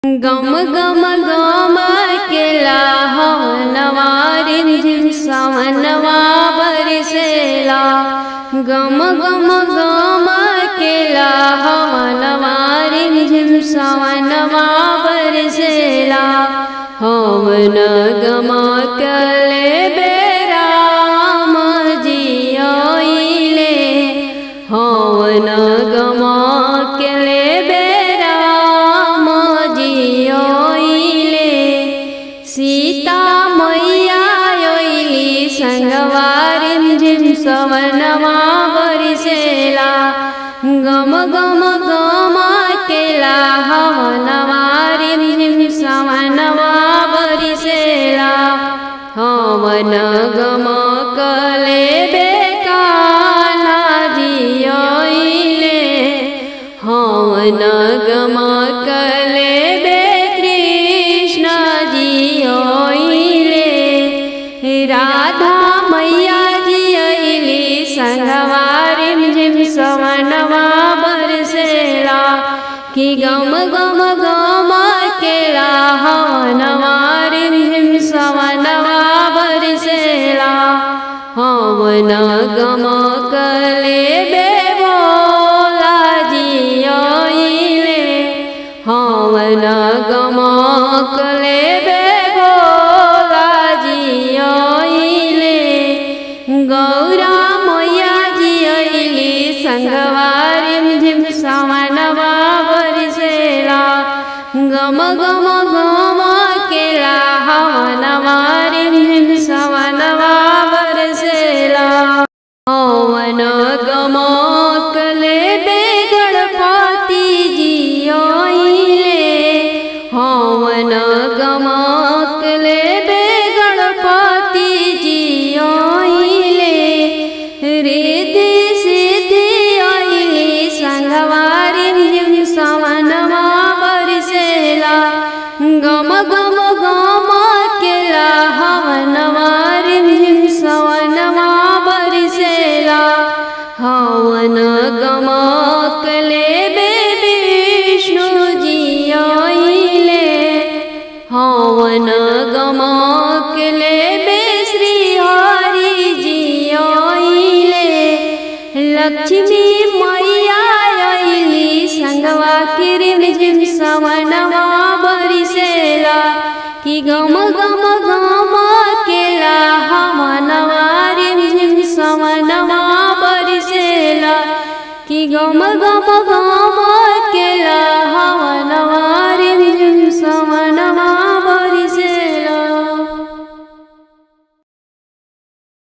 गम गम गम केला हवनवा रिमझिम सावनवा बरसेला। गम गम गम केला हवनवा रिमझिम सावनवा बरसेला। हवन गम कले बेराम जियले। हवन गम कले बेराम जियले। सीता मैया योइली संगवा रिमझिम सवनवा बरसेला। गम गम गम केला हवनवा रिमझिम सवनवा बरसेला। हवन गम कले बेकाना जियले। हवन गम कले बे कृष्ण जियले। राधा मैया जियली संगवा रिमझिम सवनवा बरसेला। कि गम गम गम केला हवनवा रिमझिम सवनवा बरसेला। हवन गम कले बे भोला जियले। हवन गम कले बे भोला जियले। गौरा मैया जियली संगवा रिमझिम सवनवा बरसेला। गम गम गम केला हवनवा रिमझिम सवनवा बरसेला। हवन गम कले बे गणपति जियले। हवन गम कले बे गणपति जियले। रिद्धि सिद्धि आइली संगवा रिमझिम सवनवा बरसेला। गम गम गम केला हवनवा रिमझिम सवनवा बरसेला। हवन गम कले बे विष्णु जियले। हवन गम कले बे श्री हरि जियले। लक्ष्मी मैया आइली संगवा रिमझिम सवनवा बरसेला। कि गम गम गम